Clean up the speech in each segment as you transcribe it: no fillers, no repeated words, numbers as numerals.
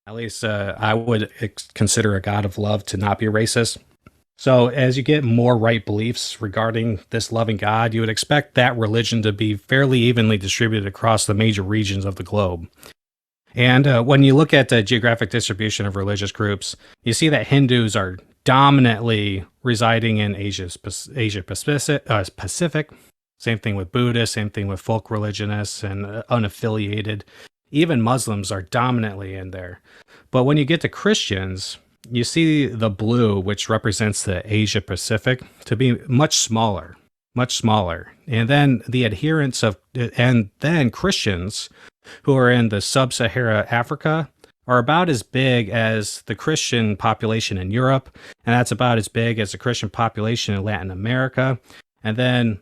At least I would consider a God of love to not be racist. So as you get more right beliefs regarding this loving God, you would expect that religion to be fairly evenly distributed across the major regions of the globe. And when you look at the geographic distribution of religious groups, you see that Hindus are dominantly residing in Asia Pacific. Same thing with Buddhists, same thing with folk religionists and unaffiliated. Even Muslims are dominantly in there. But when you get to Christians, you see the blue, which represents the Asia Pacific, to be much smaller, much smaller. And then Christians who are in the sub-Sahara Africa are about as big as the Christian population in Europe, and that's about as big as the Christian population in Latin America. And then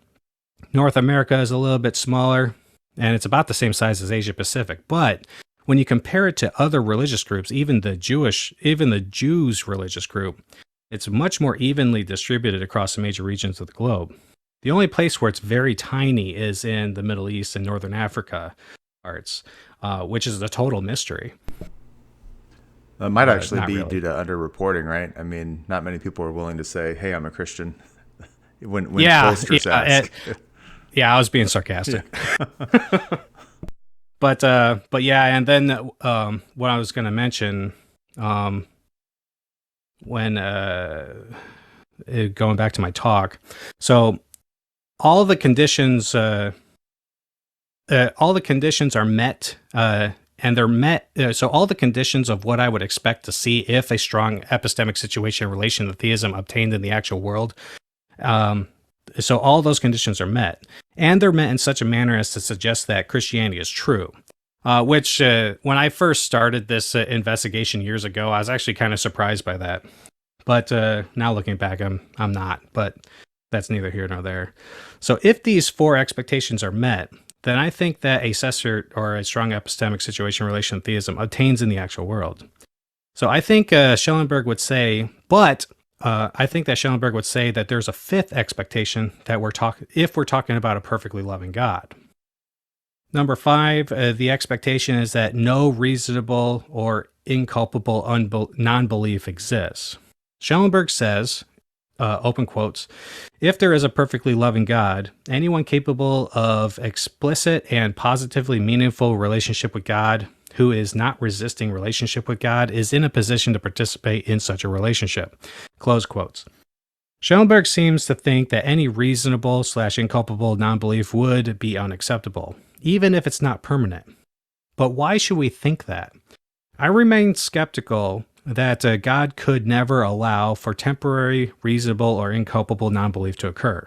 North America is a little bit smaller, and it's about the same size as Asia Pacific. But when you compare it to other religious groups, even the Jews religious group, it's much more evenly distributed across the major regions of the globe. The only place where it's very tiny is in the Middle East and Northern Africa parts, which is a total mystery. It might actually be really due to underreporting, right? I mean, not many people are willing to say, "Hey, I'm a Christian." when pollsters ask. I was being sarcastic. But yeah, and then what I was going to mention, when going back to my talk, so all the conditions are met, and they're met. So all the conditions of what I would expect to see if a strong epistemic situation in relation to theism obtained in the actual world. So all those conditions are met, and they're met in such a manner as to suggest that Christianity is true. Which, when I first started this investigation years ago, I was actually kind of surprised by that. But now looking back, I'm not. But that's neither here nor there. So if these four expectations are met, then I think that a cessor or a strong epistemic situation in relation to theism obtains in the actual world. So I think Schellenberg would say, that there's a fifth expectation that if we're talking about a perfectly loving God. Number 5, the expectation is that no reasonable or inculpable non-belief exists. Schellenberg says, open quotes, if there is a perfectly loving God, anyone capable of explicit and positively meaningful relationship with God who is not resisting relationship with God is in a position to participate in such a relationship. Close quotes. Schellenberg seems to think that any reasonable/inculpable non-belief would be unacceptable, even if it's not permanent. But why should we think that? I remain skeptical that God could never allow for temporary, reasonable, or inculpable non-belief to occur.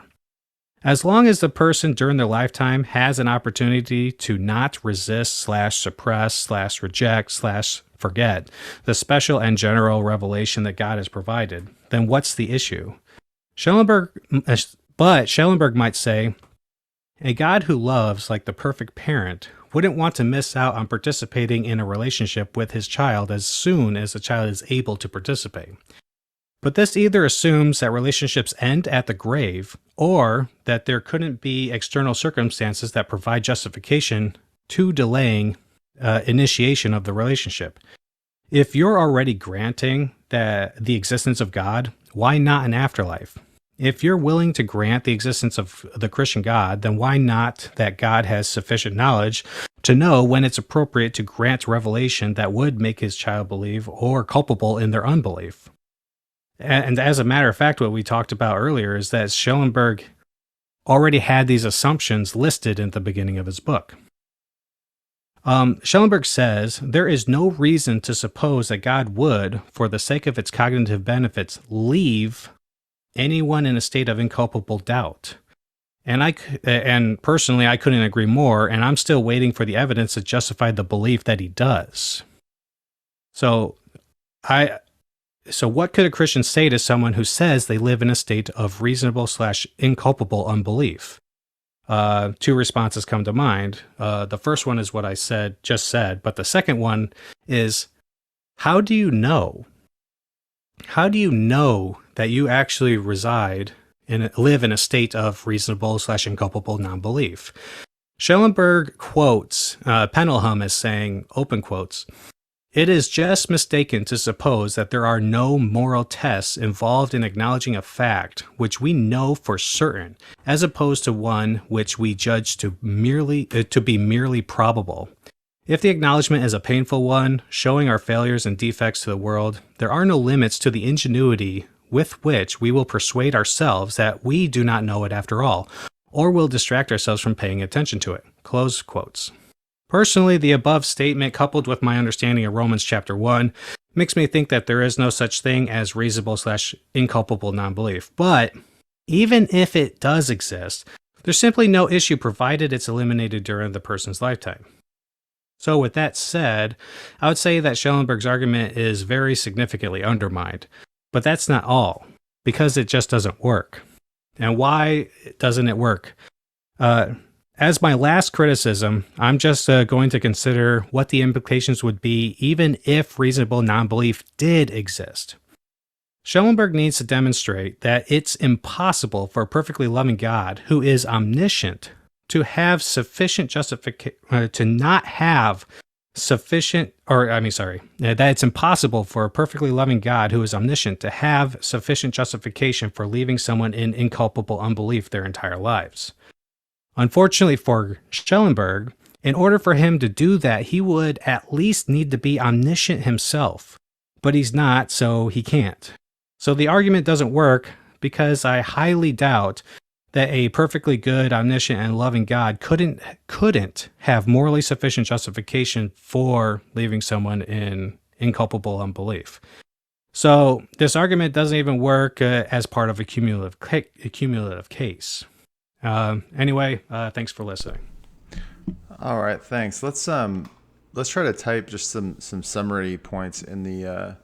As long as the person during their lifetime has an opportunity to not resist/suppress/reject/forget the special and general revelation that God has provided, then what's the issue? Schellenberg might say, a God who loves like the perfect parent wouldn't want to miss out on participating in a relationship with his child as soon as the child is able to participate. But this either assumes that relationships end at the grave, or that there couldn't be external circumstances that provide justification to delaying initiation of the relationship. If you're already granting the existence of God, why not an afterlife? If you're willing to grant the existence of the Christian God, then why not that God has sufficient knowledge to know when it's appropriate to grant revelation that would make his child believe or culpable in their unbelief? And as a matter of fact, what we talked about earlier is that Schellenberg already had these assumptions listed in the beginning of his book. Schellenberg says, there is no reason to suppose that God would, for the sake of its cognitive benefits, leave anyone in a state of inculpable doubt. And personally, I couldn't agree more, and I'm still waiting for the evidence to justify the belief that he does. So what could a Christian say to someone who says they live in a state of reasonable/inculpable unbelief? 2 responses come to mind. The first one is what I just said, but the second one is, how do you know? How do you know that you actually live in a state of reasonable/inculpable non-belief? Schellenberg quotes Penelham as saying, open quotes, It is just mistaken to suppose that there are no moral tests involved in acknowledging a fact which we know for certain, as opposed to one which we judge to be merely probable. If the acknowledgement is a painful one, showing our failures and defects to the world, there are no limits to the ingenuity with which we will persuade ourselves that we do not know it after all, or will distract ourselves from paying attention to it. Close quotes. Personally, the above statement, coupled with my understanding of Romans chapter 1, makes me think that there is no such thing as reasonable/inculpable non-belief. But even if it does exist, there's simply no issue provided it's eliminated during the person's lifetime. So with that said, I would say that Schellenberg's argument is very significantly undermined. But that's not all, because it just doesn't work. And why doesn't it work? As my last criticism, I'm just going to consider what the implications would be even if reasonable non-belief did exist. Schellenberg needs to demonstrate that it's impossible for a perfectly loving God who is omniscient to have sufficient justification, to not have sufficient, that it's impossible for a perfectly loving God who is omniscient to have sufficient justification for leaving someone in inculpable unbelief their entire lives. Unfortunately for Schellenberg, in order for him to do that, he would at least need to be omniscient himself. But he's not, so he can't. So the argument doesn't work because I highly doubt that a perfectly good, omniscient, and loving God couldn't have morally sufficient justification for leaving someone in inculpable unbelief. So this argument doesn't even work as part of a cumulative case. Anyway, thanks for listening. All right, thanks. Let's try to type just some summary points in the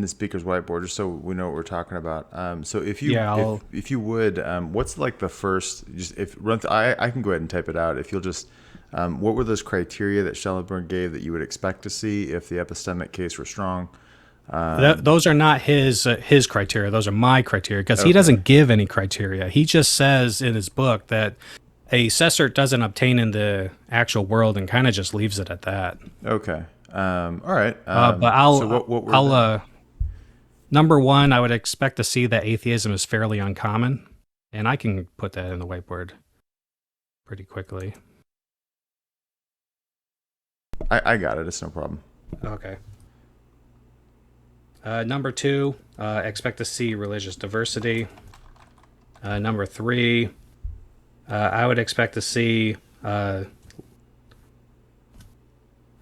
speaker's whiteboard, just so we know what we're talking about. So if you would, what's like the first? I can go ahead and type it out. If you'll just, what were those criteria that Schellenberg gave that you would expect to see if the epistemic case were strong? Those are not his criteria. Those are my criteria, because he doesn't give any criteria. He just says in his book that a cessert doesn't obtain in the actual world, and kind of just leaves it at that. Okay. All right. But number one, I would expect to see that atheism is fairly uncommon, and I can put that in the whiteboard pretty quickly. I got it. It's no problem. Okay. Number two, expect to see religious diversity. Number three, I would expect to see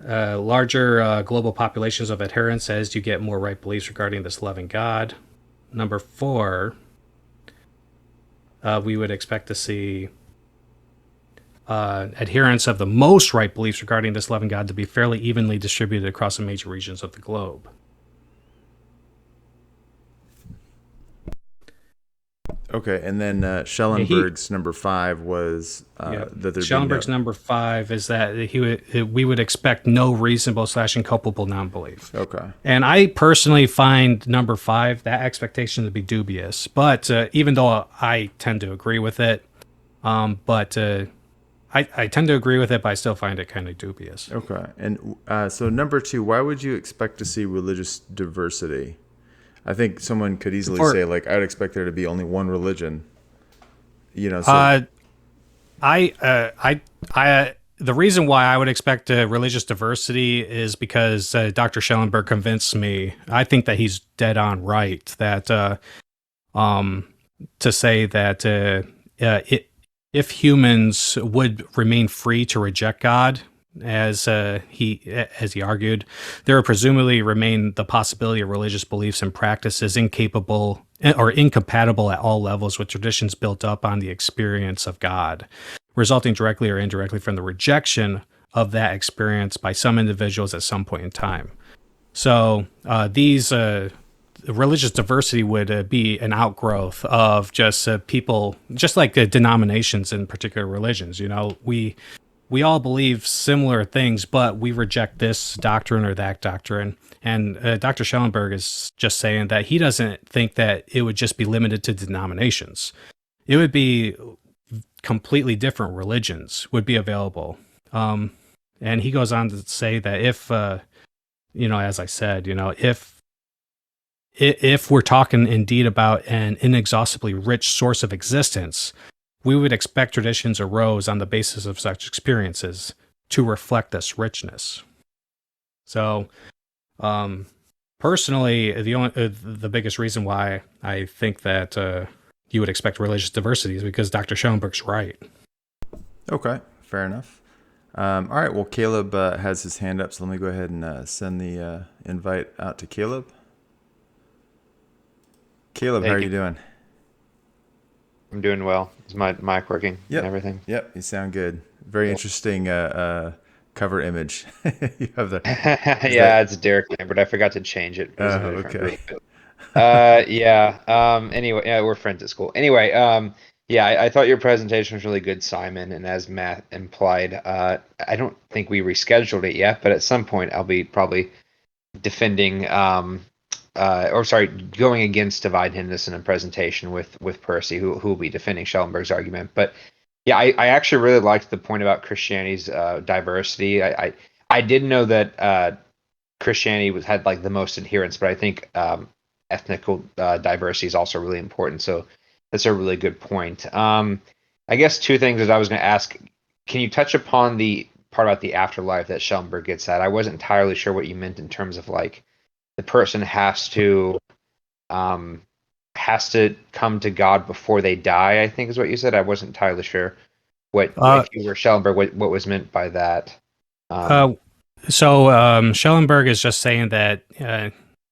larger global populations of adherents as you get more right beliefs regarding this loving God. Number four, we would expect to see adherents of the most right beliefs regarding this loving God to be fairly evenly distributed across the major regions of the globe. Okay, and then Schellenberg's number five was that there. Schellenberg's number five is that we would expect no reasonable/inculpable non-belief. Okay, and I personally find number five, that expectation, to be dubious. But even though I tend to agree with it, I tend to agree with it, but I still find it kind of dubious. Okay, and so number two, why would you expect to see religious diversity? I think someone could easily say, like, I'd expect there to be only one religion. You know. So the reason why I would expect religious diversity is because Dr. Schellenberg convinced me. I think that he's dead on right that to say that if humans would remain free to reject God, as he argued, there would presumably remain the possibility of religious beliefs and practices incapable or incompatible at all levels with traditions built up on the experience of God, resulting directly or indirectly from the rejection of that experience by some individuals at some point in time. So these religious diversity would be an outgrowth of just people, just like denominations in particular religions. You know, we all believe similar things, but we reject this doctrine or that doctrine. And Dr. Schellenberg is just saying that he doesn't think that it would just be limited to denominations. It would be completely different religions would be available. And he goes on to say that as I said, if we're talking indeed about an inexhaustibly rich source of existence, we would expect traditions arose on the basis of such experiences to reflect this richness. So, personally, the biggest reason why I think that you would expect religious diversity is because Dr. Schellenberg's right. Okay, fair enough. All right, well, Caleb has his hand up, so let me go ahead and send the invite out to Caleb. Caleb, how are you doing? I'm doing well. Is my mic working and everything? Yep, you sound good. Very interesting cover image. You have the it's Derek Lambert. I forgot to change it. Okay. Anyway, we're friends at school. Anyway, I thought your presentation was really good, Simon. And as Matt implied, I don't think we rescheduled it yet, but at some point I'll be probably defending, going against divine Hiddenness in a presentation with Percy, who will be defending Schellenberg's argument. But yeah, I actually really liked the point about Christianity's diversity. I didn't know that Christianity had like the most adherents, but I think ethnical diversity is also really important. So that's a really good point. I guess two things that I was going to ask. Can you touch upon the part about the afterlife that Schellenberg gets at? I wasn't entirely sure what you meant in terms of like the person has to come to God before they die, I think is what you said. I wasn't entirely sure if you were Schellenberg, what was meant by that. Schellenberg is just saying that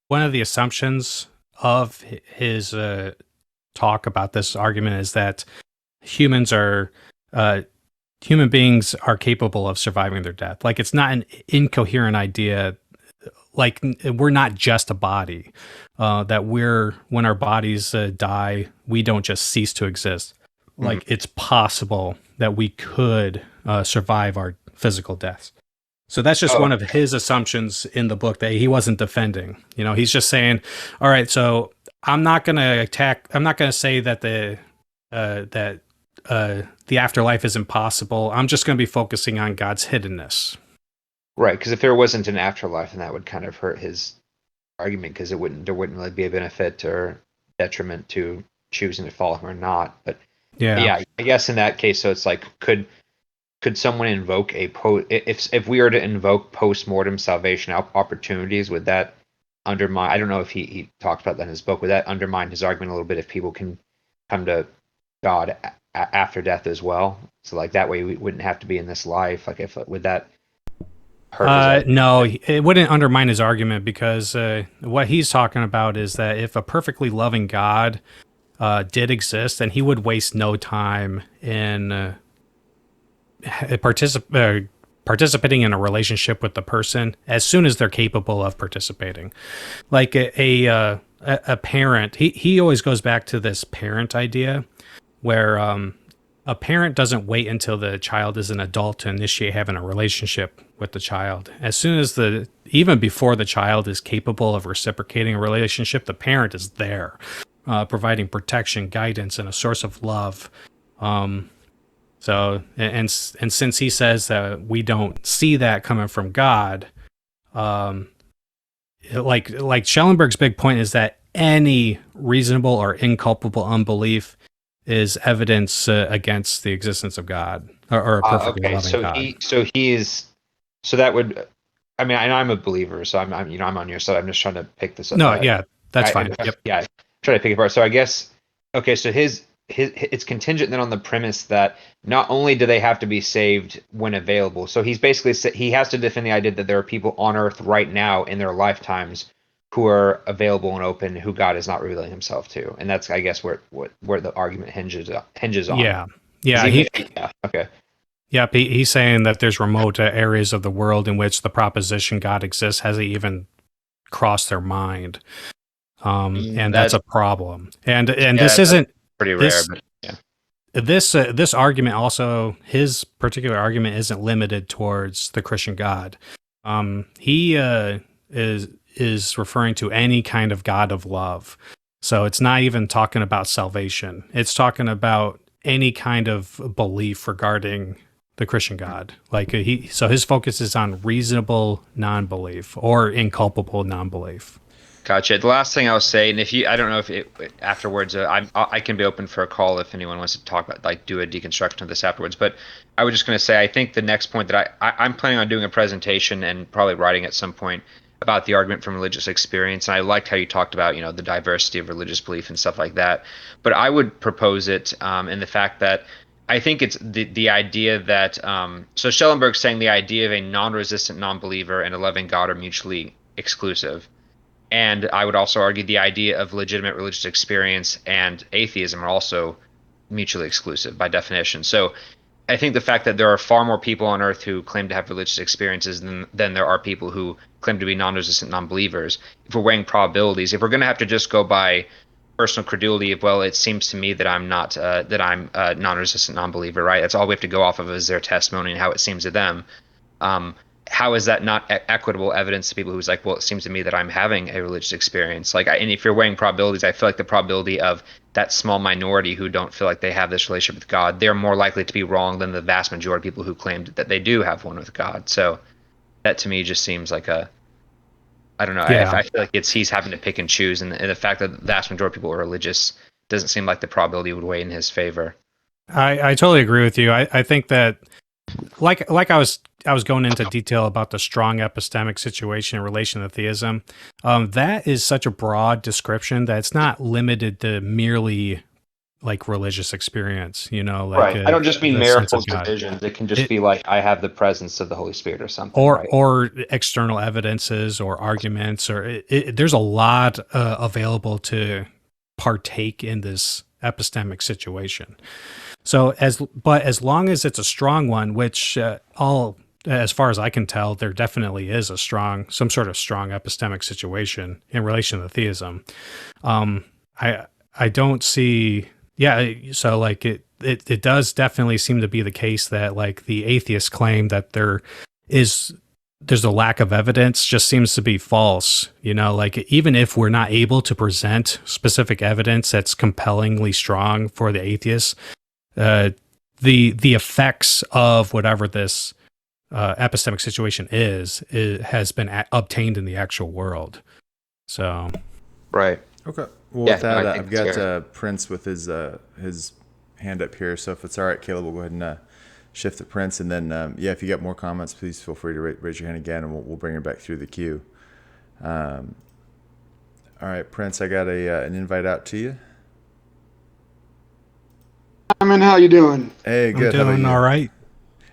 one of the assumptions of his talk about this argument is that human beings are capable of surviving their death. Like, it's not an incoherent idea. Like, we're not just a body, that when our bodies die, we don't just cease to exist. Like, it's possible that we could survive our physical deaths. So that's just one of his assumptions in the book that he wasn't defending. He's just saying, all right, so I'm not going to say that the afterlife is impossible. I'm just going to be focusing on God's hiddenness. Right, because if there wasn't an afterlife, then that would kind of hurt his argument, because there wouldn't really be a benefit or detriment to choosing to follow him or not. But yeah, I guess in that case, so it's like, could someone invoke if we were to invoke post-mortem salvation opportunities, would that undermine? I don't know if he talked about that in his book. Would that undermine his argument a little bit if people can come to God after death as well? So like that way we wouldn't have to be in this life. Like, would that? No, it wouldn't undermine his argument, because what he's talking about is that if a perfectly loving God did exist, then he would waste no time in participating in a relationship with the person as soon as they're capable of participating. Like a parent, he always goes back to this parent idea where a parent doesn't wait until the child is an adult to initiate having a relationship with the child. As soon as even before the child is capable of reciprocating a relationship, the parent is there, providing protection, guidance, and a source of love. So, and since he says that we don't see that coming from God, like Schellenberg's big point is that any reasonable or inculpable unbelief is evidence against the existence of God, or a perfectly loving God. So that would, I mean, I'm a believer, so I'm on your side. I'm just trying to pick this up. No, that's fine. Yep. Yeah, try to pick it apart. So I guess, okay, so his it's contingent then on the premise that not only do they have to be saved when available, so he's basically he has to defend the idea that there are people on Earth right now in their lifetimes who are available and open, who God is not revealing himself to. And that's, I guess, where the argument hinges on. Yeah. Okay. Yep, he's saying that there's remote areas of the world in which the proposition God exists hasn't even crossed their mind. And that's a problem. And this isn't pretty rare, but yeah. This argument also, his particular argument isn't limited towards the Christian God. He is referring to any kind of God of love. So it's not even talking about salvation. It's talking about any kind of belief regarding the Christian God. Like so his focus is on reasonable non-belief or inculpable non-belief. Gotcha. The last thing I'll say, and I don't know if afterwards, I can be open for a call if anyone wants to talk about, like, do a deconstruction of this afterwards. But I was just going to say, I think the next point that I'm planning on doing a presentation and probably writing at some point about the argument from religious experience. And I liked how you talked about, the diversity of religious belief and stuff like that. But I would propose it in the fact that I think it's the idea that, so Schellenberg's saying the idea of a non-resistant non-believer and a loving God are mutually exclusive. And I would also argue the idea of legitimate religious experience and atheism are also mutually exclusive by definition. So I think the fact that there are far more people on earth who claim to have religious experiences than there are people who claim to be non-resistant non-believers, if we're weighing probabilities, if we're going to have to just go by personal credulity of, well, it seems to me that I'm not, that I'm a non-resistant non-believer, right? That's all we have to go off of is their testimony and how it seems to them. How is that not equitable evidence to people who's like, well, it seems to me that I'm having a religious experience? Like, and if you're weighing probabilities, I feel like the probability of that small minority who don't feel like they have this relationship with God, they're more likely to be wrong than the vast majority of people who claimed that they do have one with God. So that to me just seems like I don't know. Yeah. I feel like he's having to pick and choose, and the fact that the vast majority of people are religious doesn't seem like the probability would weigh in his favor. I totally agree with you. I think that, like I was going into detail about the strong epistemic situation in relation to theism. That is such a broad description that it's not limited to merely like religious experience, like right. I don't just mean miracles or visions. It can just be like, I have the presence of the Holy Spirit or something. Or external evidences or arguments, or there's a lot available to partake in this epistemic situation. So as long as it's a strong one, which as far as I can tell, there definitely is some sort of strong epistemic situation in relation to theism. I don't see, so like it does definitely seem to be the case that like the atheists claim that there's a lack of evidence just seems to be false. Like even if we're not able to present specific evidence that's compellingly strong for the atheists, the effects of whatever this epistemic situation has been obtained in the actual world. So, right. Okay. Well, with that, I've got Prince with his hand up here. So if it's all right, Caleb, we'll go ahead and shift to Prince, and then if you got more comments, please feel free to raise your hand again, and we'll bring it back through the queue. All right, Prince, I got an invite out to you. Simon, how you doing? Hey, good. I'm doing all right.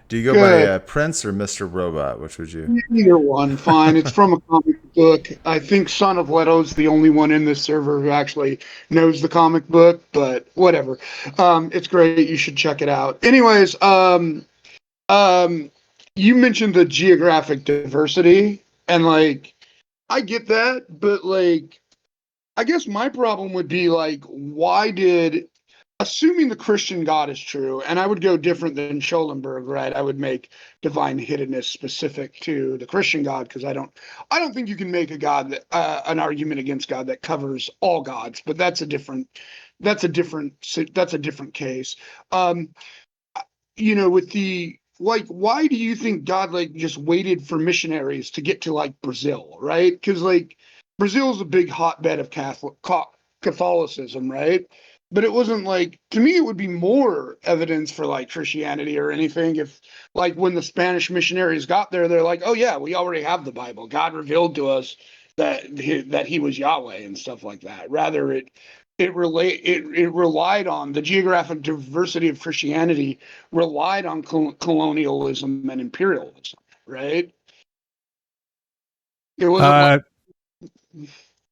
Do you go by Prince or Mr. Robot? Which would you? Either one, fine. It's from a comic book. I think Son of Leto's the only one in this server who actually knows the comic book, but whatever. It's great. You should check it out. Anyways, you mentioned the geographic diversity, and like, I get that, but like, I guess my problem would be like, assuming the Christian God is true, and I would go different than Schellenberg, right? I would make divine hiddenness specific to the Christian God, because I don't think you can make a God that an argument against God that covers all gods, but that's a different case. With the like, why do you think God like just waited for missionaries to get to like Brazil, right? Because like Brazil is a big hotbed of Catholicism, right? But it wasn't like, to me, it would be more evidence for like Christianity or anything if like when the Spanish missionaries got there, they're like, oh yeah, we already have the Bible. God revealed to us that he was Yahweh and stuff like that. Rather, it relied on the geographic diversity of Christianity, relied on colonialism and imperialism, right? It wasn't like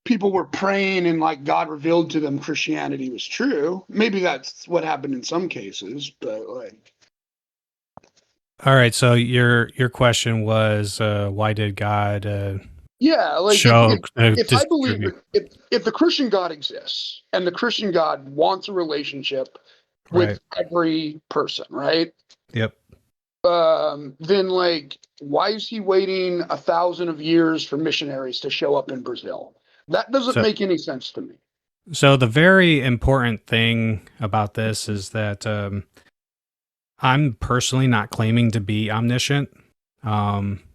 people were praying and like God revealed to them Christianity was true. Maybe that's what happened in some cases, but like. All right. So your question was, why did God? Show if I believe if the Christian God exists and the Christian God wants a relationship with every person, right? Yep. Then like, why is he waiting 1,000 years for missionaries to show up in Brazil? That doesn't make any sense to me. So the very important thing about this is that I'm personally not claiming to be omniscient.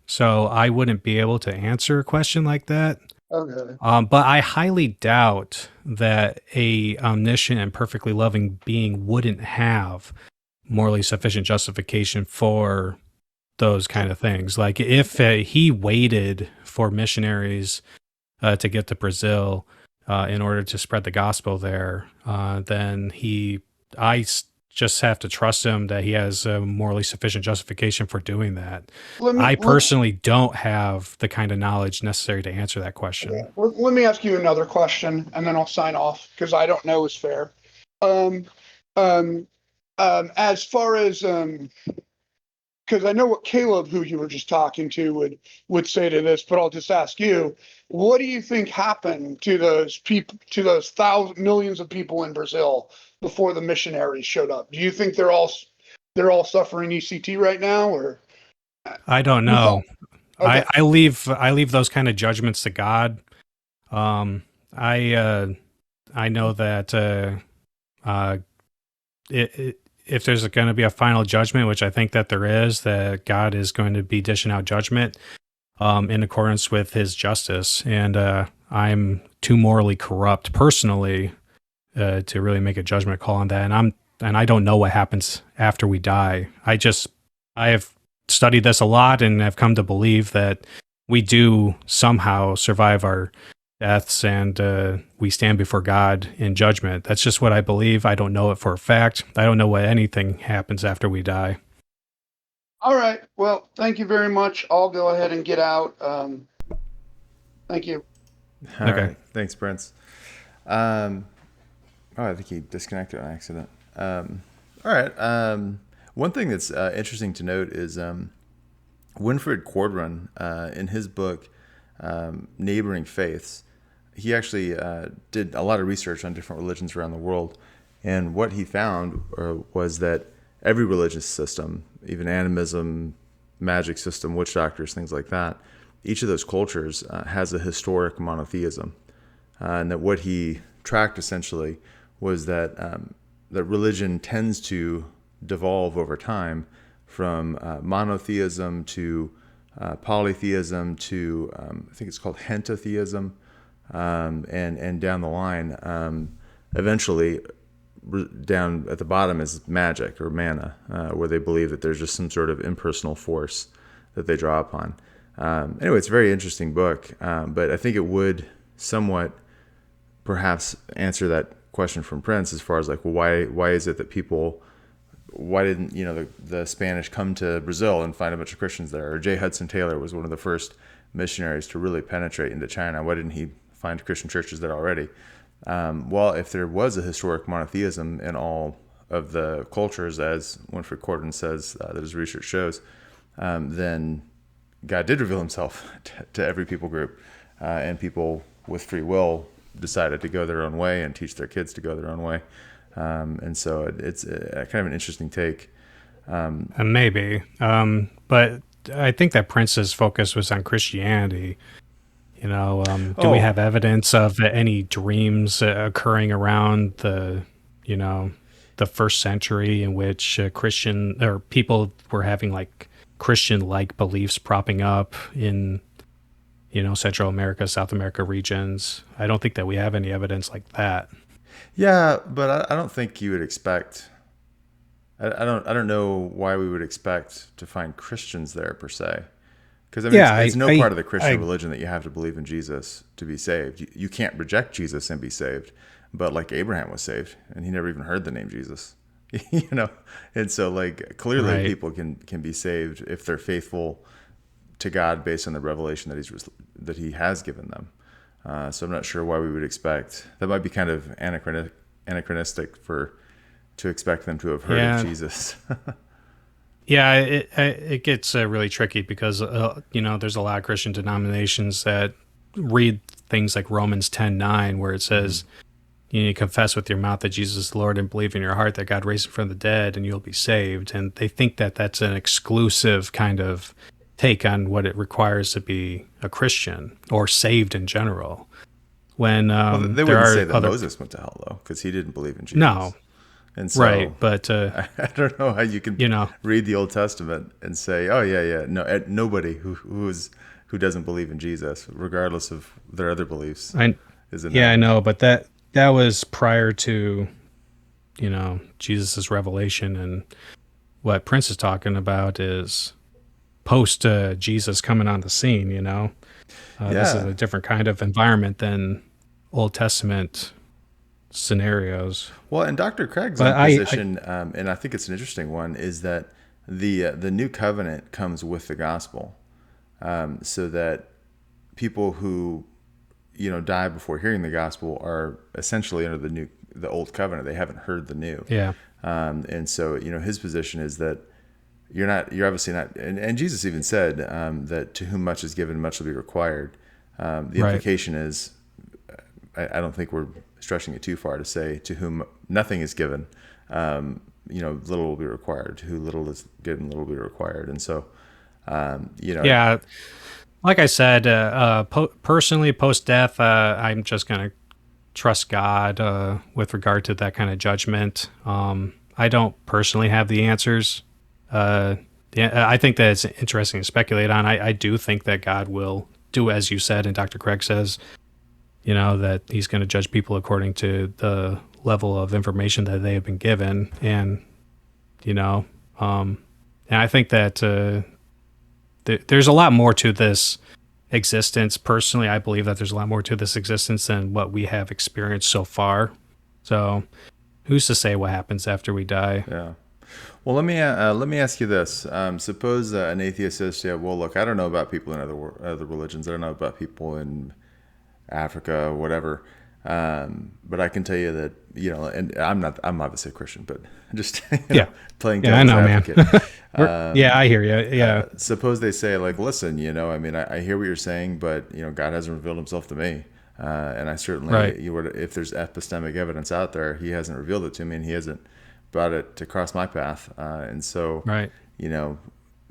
So I wouldn't be able to answer a question like that. Okay. But I highly doubt that a omniscient and perfectly loving being wouldn't have morally sufficient justification for those kind of things. Like if he waited for missionaries to get to Brazil in order to spread the gospel there, then just have to trust him that he has a morally sufficient justification for doing that. I personally don't have the kind of knowledge necessary to answer that question. Yeah. Let me ask you another question, and then I'll sign off because I don't know is fair. As far as because I know what Caleb, who you were just talking to, would say to this, but I'll just ask you: what do you think happened to those people, to those millions of people in Brazil before the missionaries showed up? Do you think they're all suffering ECT right now, or? I don't know. Okay. I leave those kind of judgments to God. I know that if there's going to be a final judgment, which I think that there is, that God is going to be dishing out judgment in accordance with his justice. And I'm too morally corrupt personally to really make a judgment call on that. And I don't know what happens after we die. I have studied this a lot and have come to believe that we do somehow survive our deaths and we stand before God in judgment. That's just what I believe. I don't know it for a fact. I don't know what anything happens after we die. All right. Well, thank you very much. I'll go ahead and get out. Thank you. All right. Thanks, Prince. I think he disconnected on accident. All right. One thing that's interesting to note is Winfred Corcoran, in his book, Neighboring Faiths, he actually did a lot of research on different religions around the world. And what he found was that every religious system, even animism, magic system, witch doctors, things like that, each of those cultures has a historic monotheism. And that what he tracked essentially was that that religion tends to devolve over time from monotheism to polytheism to I think it's called hentatheism, and down the line, eventually down at the bottom is magic or mana, where they believe that there's just some sort of impersonal force that they draw upon. Anyway, it's a very interesting book, but I think it would somewhat perhaps answer that question from Prince as far as like, well, why is it that people, why didn't the Spanish come to Brazil and find a bunch of Christians there? Or J. Hudson Taylor was one of the first missionaries to really penetrate into China. Why didn't he find Christian churches there already? Well, if there was a historic monotheism in all of the cultures, as Winfred Corcoran says that his research shows, then God did reveal himself to every people group, and people with free will decided to go their own way and teach their kids to go their own way. And so it's kind of an interesting take. Maybe. But I think that Prince's focus was on Christianity. Do we have evidence of any dreams occurring around the first century in which Christian or people were having like Christian-like beliefs propping up in Central America, South America regions? I don't think that we have any evidence like that. Yeah, but I don't think you would expect. I don't know why we would expect to find Christians there per se, because it's no part of the Christian religion that you have to believe in Jesus to be saved. You can't reject Jesus and be saved, but like Abraham was saved, and he never even heard the name Jesus, And so like clearly people can be saved if they're faithful to God based on the revelation that he has given them. So I'm not sure why we would expect. That might be kind of anachronistic to expect them to have heard of Jesus. Yeah, it gets really tricky because there's a lot of Christian denominations that read things like Romans 10:9, where it says you confess with your mouth that Jesus is Lord and believe in your heart that God raised him from the dead and you'll be saved. And they think that that's an exclusive kind of take on what it requires to be a Christian or saved in general. When they wouldn't say that Moses went to hell though, because he didn't believe in Jesus. No, And so, right, but I don't know how you can read the Old Testament and say, oh yeah, no, nobody who doesn't believe in Jesus, regardless of their other beliefs, is in yeah, that. I know, but that was prior to Jesus's revelation, and what Prince is talking about is post Jesus coming on the scene. This is a different kind of environment than Old Testament scenarios. Well, and Dr. Craig's position, and I think it's an interesting one, is that the new covenant comes with the gospel, so that people who die before hearing the gospel are essentially under the old covenant. They haven't heard the new. Yeah. And so his position is that you're obviously not, and Jesus even said that to whom much is given, much will be required. The implication is, I don't think we're stretching it too far to say to whom nothing is given, little will be required. To who little is given, little will be required. And so, yeah, like I said, personally, post-death, I'm just going to trust God with regard to that kind of judgment. I don't personally have the answers. I think that it's interesting to speculate on. I do think that God will do as you said, and Dr. Craig says, that he's going to judge people according to the level of information that they have been given. And, and I think that there's a lot more to this existence. Personally, I believe that there's a lot more to this existence than what we have experienced so far. So who's to say what happens after we die? Yeah. Well, let me ask you this. Suppose an atheist says, yeah, well, look, I don't know about people in other religions. I don't know about people in Africa, whatever. But I can tell you that, and I'm obviously a Christian, but just playing devil's advocate. Man. I hear you. Yeah. Suppose they say, like, listen, I hear what you're saying, but God hasn't revealed himself to me. And I certainly, if there's epistemic evidence out there, he hasn't revealed it to me, and he hasn't brought it to cross my path. And so,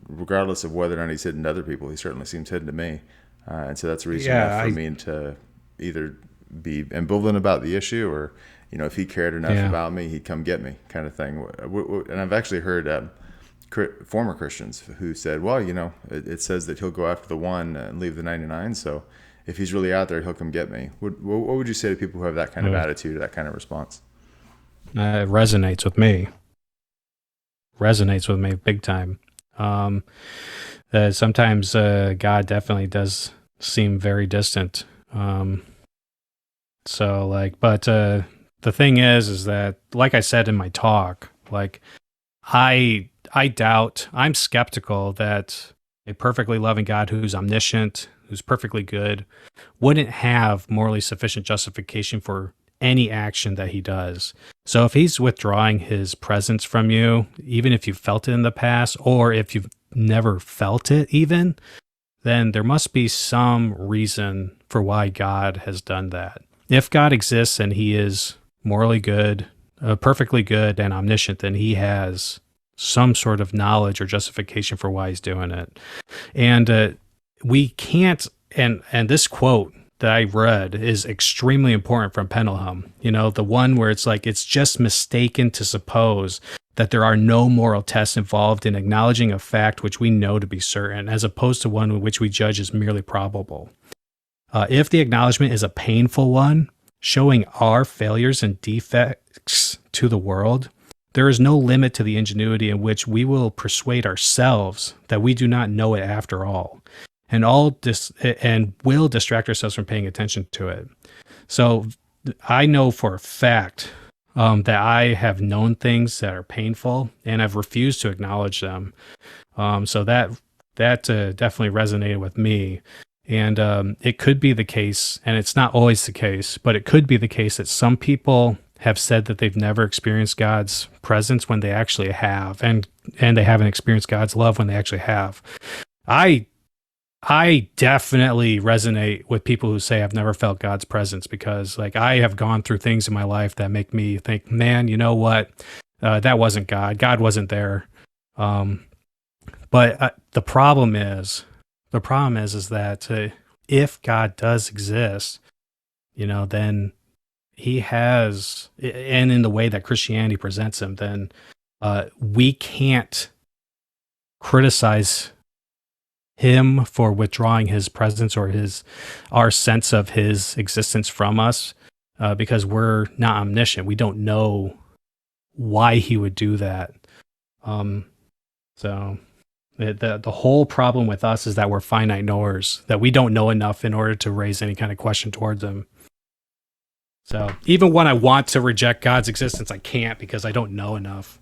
regardless of whether or not he's hidden to other people, he certainly seems hidden to me. And so that's a reason enough for me to either be ambivalent about the issue, or, if he cared enough about me, he'd come get me, kind of thing. And I've actually heard former Christians who said, well, it says that he'll go after the one and leave the 99. So if he's really out there, he'll come get me. What would you say to people who have that kind of attitude, that kind of response? It resonates with me. Resonates with me big time. Sometimes God definitely does seem very distant. But the thing is that, like I said in my talk, like I'm skeptical that a perfectly loving God who's omniscient, who's perfectly good, wouldn't have morally sufficient justification for any action that he does. So if he's withdrawing his presence from you, even if you felt it in the past, or if you've never felt it even, then there must be some reason for why God has done that. If God exists and he is morally good, perfectly good and omniscient, then he has some sort of knowledge or justification for why he's doing it. And we can't, and this quote that I read is extremely important from Pendleton. The one where it's like, it's just mistaken to suppose that there are no moral tests involved in acknowledging a fact which we know to be certain, as opposed to one which we judge as merely probable. If the acknowledgement is a painful one, showing our failures and defects to the world, there is no limit to the ingenuity in which we will persuade ourselves that we do not know it after all, and will distract ourselves from paying attention to it. So I know for a fact that I have known things that are painful, and I've refused to acknowledge them. So that definitely resonated with me. And it could be the case, and it's not always the case, but it could be the case that some people have said that they've never experienced God's presence when they actually have, and they haven't experienced God's love when they actually have. I definitely resonate with people who say I've never felt God's presence, because like I have gone through things in my life that make me think, man, you know what? That wasn't God. God wasn't there. But the problem is that if God does exist, then he has, and in the way that Christianity presents him, then we can't criticize him for withdrawing his presence or our sense of his existence from us, because we're not omniscient. We don't know why he would do that. So the whole problem with us is that we're finite knowers, that we don't know enough in order to raise any kind of question towards him. So even when I want to reject God's existence, I can't, because I don't know enough.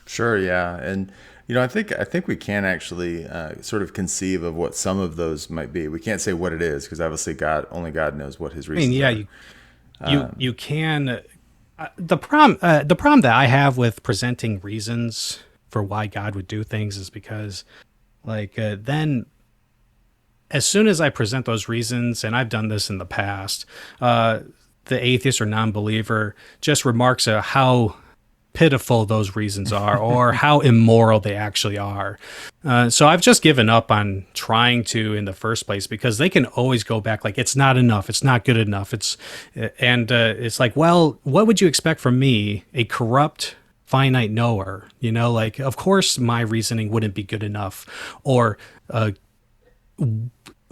Sure, yeah. And I think we can actually sort of conceive of what some of those might be. We can't say what it is, because obviously only God knows what his reasons are. You can. The problem that I have with presenting reasons for why God would do things is because, then as soon as I present those reasons, and I've done this in the past, the atheist or non-believer just remarks how pitiful those reasons are, or how immoral they actually are. So I've just given up on trying to in the first place, because they can always go back like, it's not enough, it's not good enough. It's like, well, what would you expect from me, a corrupt, finite knower? Of course my reasoning wouldn't be good enough, or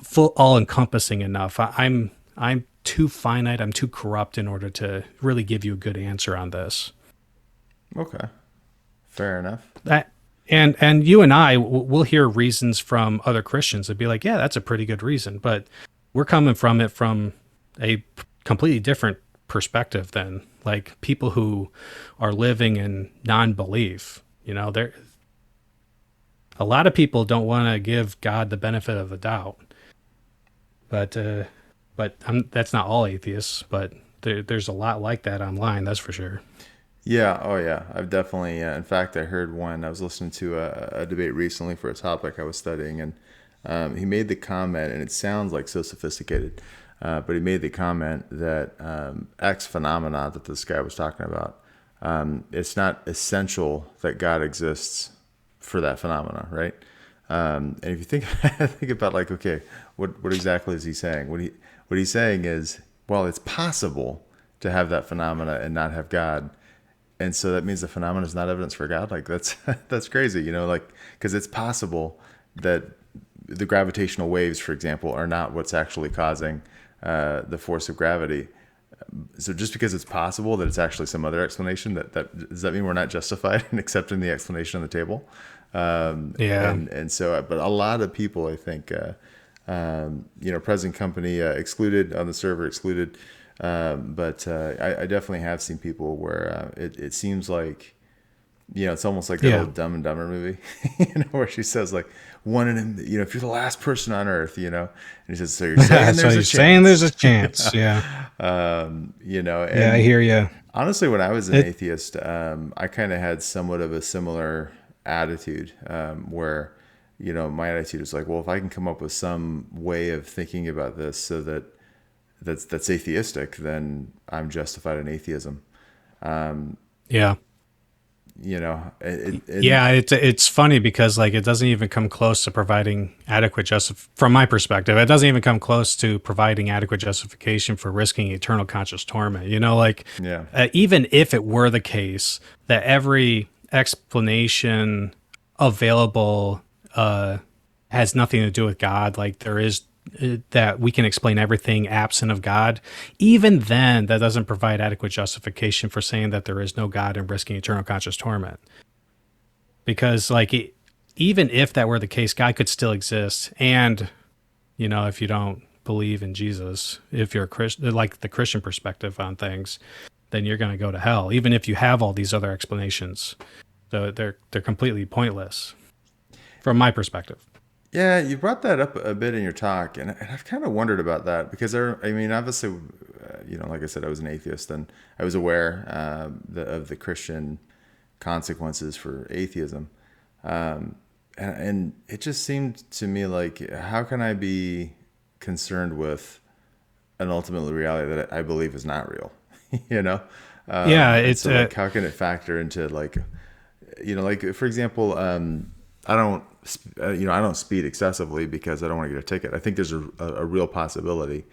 full, all-encompassing enough. I'm too finite, I'm too corrupt in order to really give you a good answer on this. Okay, fair enough. And you and I will hear reasons from other Christians that'd be like, yeah, that's a pretty good reason, but we're coming from it from a completely different perspective than like people who are living in non-belief. A lot of people don't want to give God the benefit of the doubt, but that's not all atheists, but there's a lot like that online, that's for sure. Yeah. Oh, yeah. I've definitely. In fact, I heard one. I was listening to a debate recently for a topic I was studying, and he made the comment, and it sounds like so sophisticated, but he made the comment that X phenomena that this guy was talking about, it's not essential that God exists for that phenomena, right? And if you think about like, okay, what exactly is he saying? What he's saying is, well, it's possible to have that phenomena and not have God. And so that means the phenomenon is not evidence for God. Like that's crazy, because it's possible that the gravitational waves, for example, are not what's actually causing the force of gravity. So just because it's possible that it's actually some other explanation, that does that mean we're not justified in accepting the explanation on the table? Yeah. And so, but a lot of people, I think, present company excluded, on the server excluded. But I definitely have seen people where it seems like, it's almost like that old Dumb and Dumber movie, where she says like, one in a, if you're the last person on earth, and he says, so you're saying there's a chance. Yeah. And I hear you. Honestly, when I was an atheist, I kind of had somewhat of a similar attitude, where, my attitude is like, well, if I can come up with some way of thinking about this so that's atheistic, then I'm justified in atheism. Yeah. It's funny because like it doesn't even come close to providing adequate from my perspective, it doesn't even come close to providing adequate justification for risking eternal conscious torment. Even if it were the case that every explanation available has nothing to do with God, like there is, that we can explain everything absent of God, even then that doesn't provide adequate justification for saying that there is no God and risking eternal conscious torment. Because even if that were the case, God could still exist. And, if you don't believe in Jesus, if you're a Christian, like the Christian perspective on things, then you're going to go to hell, even if you have all these other explanations. So they're completely pointless from my perspective. Yeah, you brought that up a bit in your talk, and I've kind of wondered about that because obviously, like I said, I was an atheist, and I was aware of the Christian consequences for atheism, and it just seemed to me like, how can I be concerned with an ultimate reality that I believe is not real? It's so how can it factor into like for example, I don't speed excessively because I don't want to get a ticket. I think there's a real possibility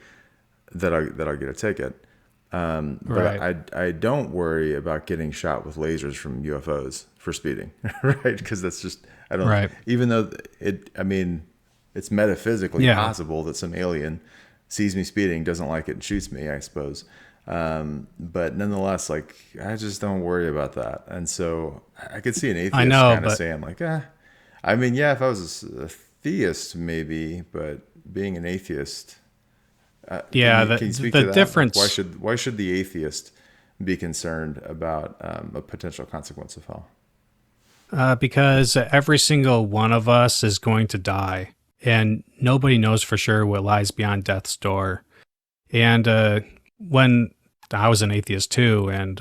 that I'll get a ticket. But I don't worry about getting shot with lasers from UFOs for speeding, right? Because that's just, I don't, even though it's metaphysically possible that some alien sees me speeding, doesn't like it, and shoots me, I suppose. But nonetheless, like, I just don't worry about that. And so I could see an atheist kind of saying like, if I was a theist, maybe, but being an atheist, can you speak to that? Difference. Like, why should the atheist be concerned about a potential consequence of hell? Because every single one of us is going to die, and nobody knows for sure what lies beyond death's door. And when I was an atheist too, and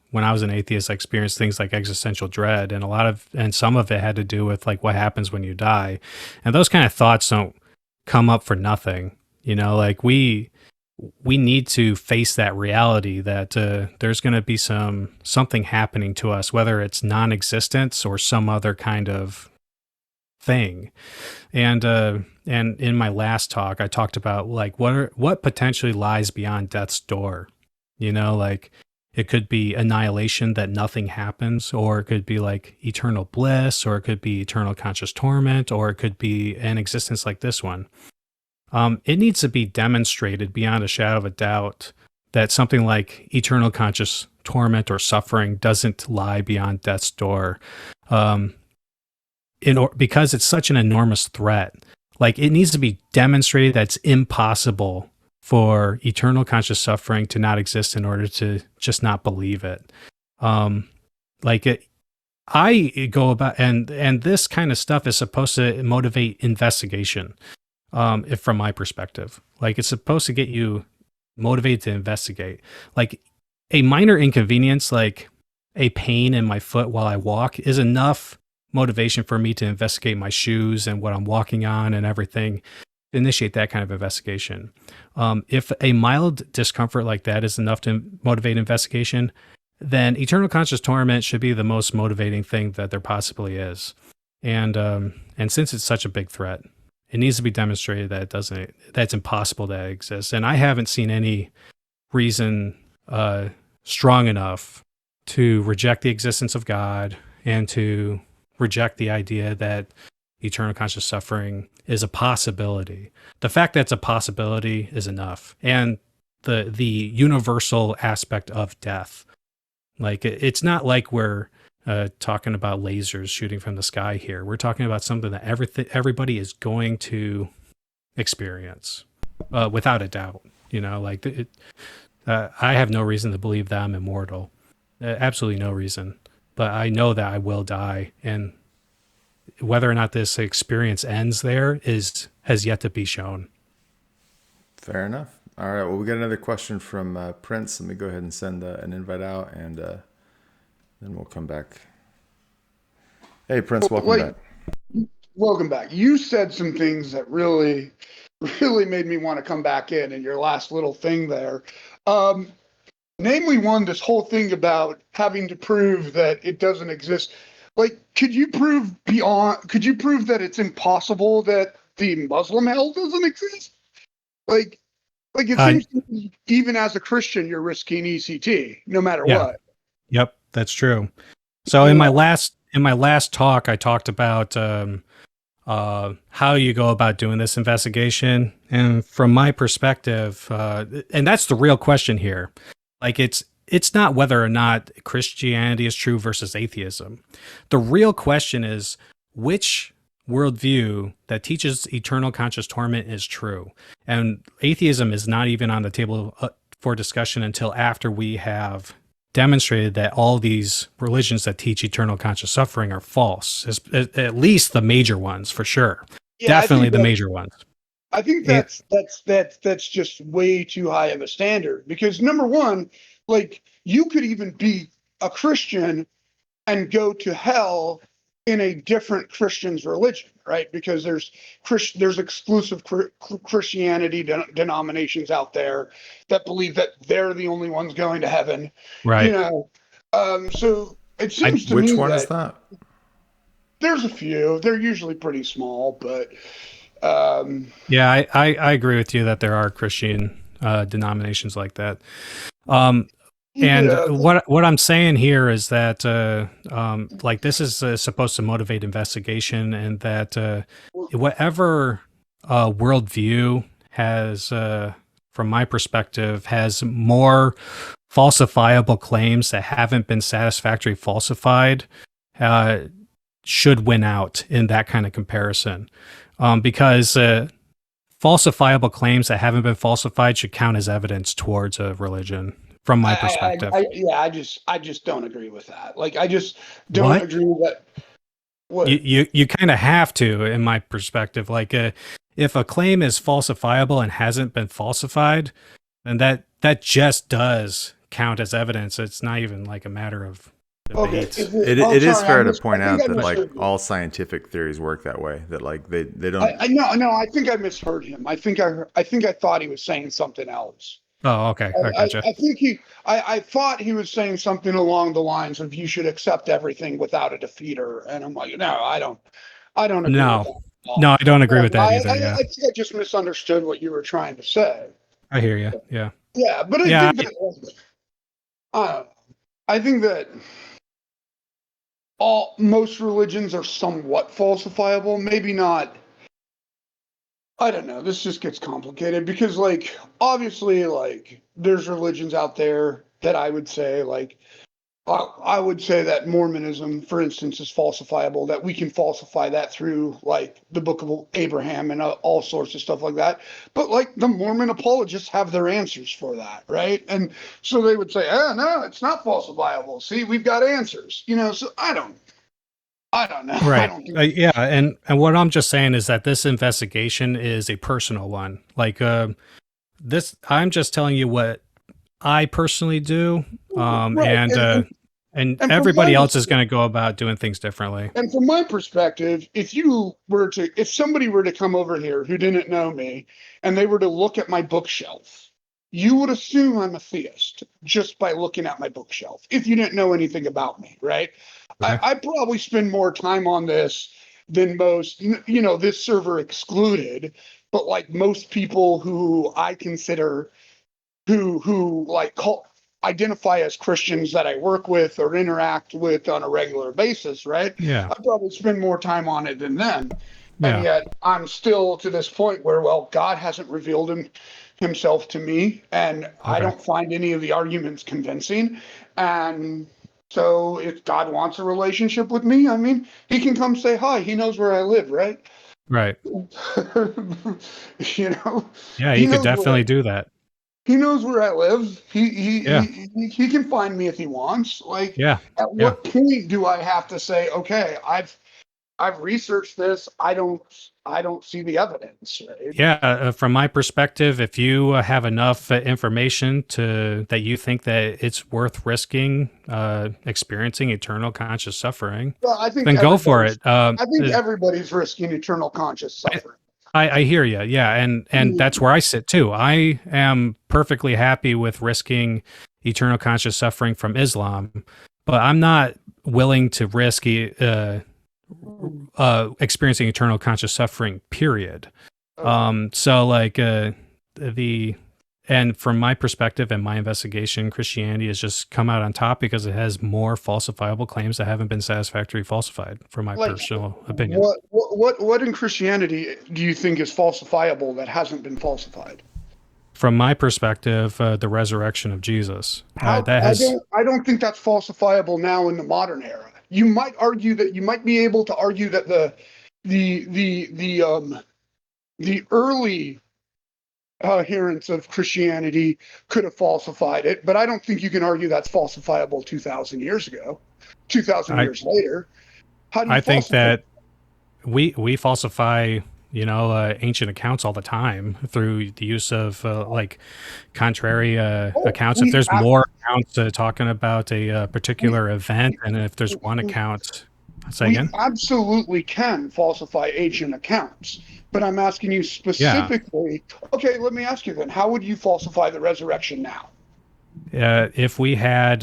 when I was an atheist, I experienced things like existential dread, and some of it had to do with like what happens when you die, and those kind of thoughts don't come up for nothing. You know, like we need to face that reality that there's going to be something happening to us, whether it's non-existence or some other kind of thing. And in my last talk, I talked about like what potentially lies beyond death's door. You know, like it could be annihilation, that nothing happens, or it could be like eternal bliss, or it could be eternal conscious torment, or it could be an existence like this one. It needs to be demonstrated beyond a shadow of a doubt that something like eternal conscious torment or suffering doesn't lie beyond death's door, because it's such an enormous threat. Like, it needs to be demonstrated that it's impossible for eternal conscious suffering to not exist in order to just not believe it. I go about, and this kind of stuff is supposed to motivate investigation. If from my perspective, like, it's supposed to get you motivated to investigate. Like, a minor inconvenience, like a pain in my foot while I walk, is enough motivation for me to investigate my shoes and what I'm walking on and everything, initiate that kind of investigation. If a mild discomfort like that is enough to motivate investigation, then eternal conscious torment should be the most motivating thing that there possibly is. And since it's such a big threat, it needs to be demonstrated that that's impossible to exist. And I haven't seen any reason strong enough to reject the existence of God and to reject the idea that eternal conscious suffering is a possibility. The fact that it's a possibility is enough. And the universal aspect of death. Like, it's not like we're talking about lasers shooting from the sky here. We're talking about something that everybody is going to experience, without a doubt. You know, like, I have no reason to believe that I'm immortal. Absolutely no reason. But I know that I will die, and whether or not this experience ends there has yet to be shown. Fair enough. All right. Well, we got another question from Prince. Let me go ahead and send an invite out, and then we'll come back. Hey, Prince, welcome back. Welcome back. You said some things that really, really made me want to come back in your last little thing there. Namely, this whole thing about having to prove that it doesn't exist. Like, could you prove that it's impossible that the Muslim hell doesn't exist? Like it seems to me, even as a Christian, you're risking ECT no matter what. Yep, that's true. So in my last talk, I talked about how you go about doing this investigation, and from my perspective, and that's the real question here. Like, it's not whether or not Christianity is true versus atheism. The real question is which worldview that teaches eternal conscious torment is true. And atheism is not even on the table for discussion until after we have demonstrated that all these religions that teach eternal conscious suffering are false, at least the major ones, for sure. Yeah, definitely the major ones. I think that's just way too high of a standard, because number one, like, you could even be a Christian and go to hell in a different Christian's religion, right? Because there's exclusive Christianity denominations out there that believe that they're the only ones going to heaven, right? You know, so it seems to me which one is that? There's a few. They're usually pretty small, but yeah, I agree with you that there are Christian denominations like that. And what I'm saying here is that like this is supposed to motivate investigation, and that whatever worldview has, from my perspective, has more falsifiable claims that haven't been satisfactorily falsified, should win out in that kind of comparison, because falsifiable claims that haven't been falsified should count as evidence towards a religion. From my perspective, I just don't agree with that. Like, I just don't agree with that. What? You kind of have to, in my perspective. Like, if a claim is falsifiable and hasn't been falsified, then that just does count as evidence. It's not even like a matter of debate. Okay. It is fair to point out that like all scientific theories work that way. That like they don't. No. I think I misheard him. I think I thought he was saying something else. Oh, okay. I gotcha. I thought he was saying something along the lines of you should accept everything without a defeater, and I'm like, no, I don't agree with that. No, I don't agree with that either. I think I just misunderstood what you were trying to say. I hear you. Yeah. Yeah, but I think that most religions are somewhat falsifiable. Maybe not. I don't know. This just gets complicated because, like, obviously, like, there's religions out there that I would say, like, I would say that Mormonism, for instance, is falsifiable, that we can falsify that through, like, the Book of Abraham and all sorts of stuff like that. But, like, the Mormon apologists have their answers for that, right? And so they would say, oh, no, it's not falsifiable. See, we've got answers. You know, so I don't know. Right. Yeah. And what I'm just saying is that this investigation is a personal one. Like, I'm just telling you what I personally do. Right. And everybody else is going to go about doing things differently. And from my perspective, if somebody were to come over here who didn't know me and they were to look at my bookshelf, you would assume I'm a theist just by looking at my bookshelf if you didn't know anything about me, right? Okay. I probably spend more time on this than most, this server excluded, but like most people who I consider who like identify as Christians that I work with or interact with on a regular basis, right? Yeah. I probably spend more time on it than them. Yeah. And yet I'm still to this point where, well, God hasn't revealed himself to me, and okay. I don't find any of the arguments convincing. And so if God wants a relationship with me, I mean, he can come say hi. He knows where I live, right? Right. Yeah, he could definitely do that. He knows where I live. He can find me if he wants. Like, at what point do I have to say, okay, I've researched this. I don't see the evidence. Right? Yeah, from my perspective, if you have enough information that you think that it's worth risking experiencing eternal conscious suffering, then go for it. I think everybody's risking eternal conscious suffering. I hear you. Yeah. And that's where I sit too. I am perfectly happy with risking eternal conscious suffering from Islam, but I'm not willing to risk experiencing eternal conscious suffering, period. So like and from my perspective and my investigation, Christianity has just come out on top because it has more falsifiable claims that haven't been satisfactorily falsified, from my personal opinion. What in Christianity do you think is falsifiable that hasn't been falsified? From my perspective, the resurrection of Jesus. I don't think that's falsifiable now in the modern era. You might be able to argue that the early adherents of Christianity could have falsified it, but I don't think you can argue that's falsifiable 2,000 years ago, 2,000 years later. How do you think that we falsify, ancient accounts all the time through the use of like contrary accounts. If there's more accounts talking about a particular event, and if there's one account, say again. We absolutely can falsify ancient accounts. But I'm asking you specifically, okay, let me ask you then, how would you falsify the resurrection now? If we had,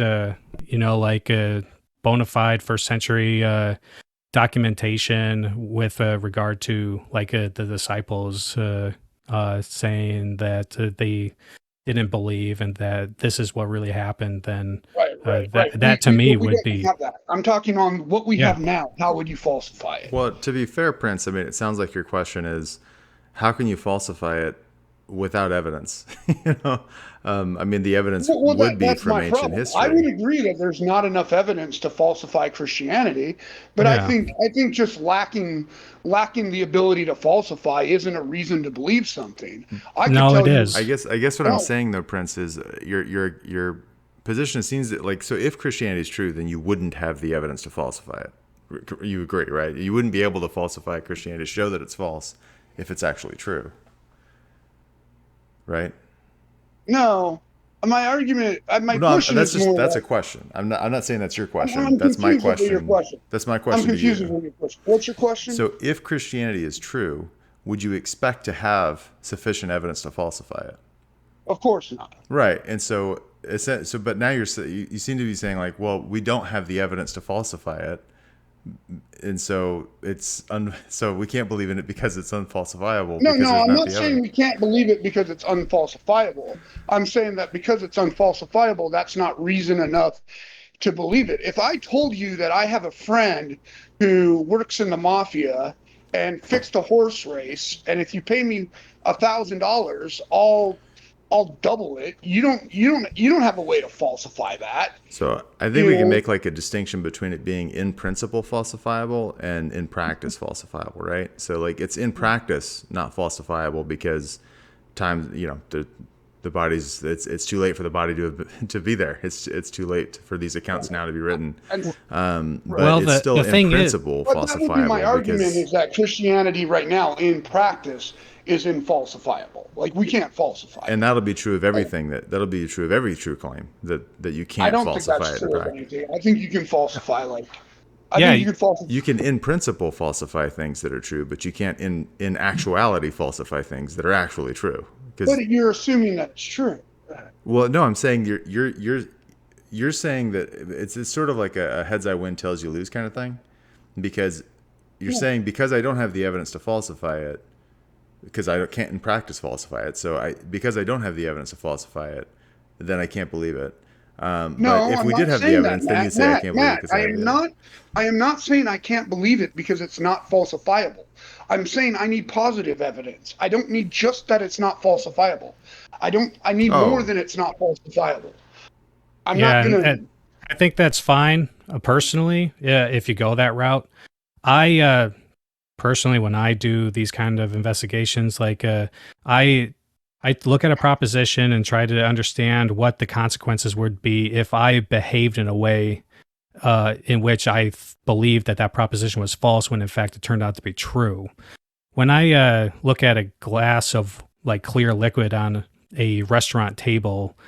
like a bona fide first century documentation with regard to like the disciples saying that didn't believe and that this is what really happened, then right. that to me would be. Have that. I'm talking on what we have now. How would you falsify it? Well, to be fair, Prince, I mean, it sounds like your question is, how can you falsify it without evidence? I mean, the evidence would be from ancient history. I would agree that there's not enough evidence to falsify Christianity, but I think just lacking the ability to falsify isn't a reason to believe something. It is. I guess what I'm saying though, Prince, is your position seems that, like, so if Christianity is true, then you wouldn't have the evidence to falsify it. You agree, right? You wouldn't be able to falsify Christianity to show that it's false if it's actually true. Right? No, my argument, question that's is more. That's a question. I'm not saying that's your question. That's my question. That's my question. I'm confused with your question. What's your question? So, if Christianity is true, would you expect to have sufficient evidence to falsify it? Of course not. Right, and so but now you seem to be saying, like, well, we don't have the evidence to falsify it. And so so we can't believe in it because it's unfalsifiable. No, I'm not saying we can't believe it because it's unfalsifiable. I'm saying that because it's unfalsifiable, that's not reason enough to believe it. If I told you that I have a friend who works in the mafia and fixed a horse race, and if you pay me $1,000, I'll double it. You don't have a way to falsify that. So I think we can make like a distinction between it being in principle falsifiable and in practice falsifiable, right? So like it's in practice not falsifiable because the body's it's too late for the body to be there. It's too late for these accounts now to be written. But it's still in principle falsifiable. That would be my argument is that Christianity right now in practice is infalsifiable. Like we can't falsify. And that'll be true of everything. That'll be true of every true claim that you can't falsify it in practice. I think you can falsify you can in principle falsify things that are true, but you can't in actuality falsify things that are actually true. But you're assuming that's true. Well, no, I'm saying you're saying that it's sort of like a heads I win, tails you lose kind of thing, because you're saying because I don't have the evidence to falsify it, because I can't in practice falsify it. So because I don't have the evidence to falsify it, then I can't believe it. But if we did have the evidence, then you say I can't believe it because I am not saying I can't believe it because it's not falsifiable. I'm saying I need positive evidence. I don't need just that it's not falsifiable. I need more than it's not falsifiable. I'm not gonna. I think that's fine. Personally, if you go that route, I personally, when I do these kind of investigations, like I look at a proposition and try to understand what the consequences would be if I behaved in a way in which I believed that proposition was false when in fact it turned out to be true. When I look at a glass of like clear liquid on a restaurant table,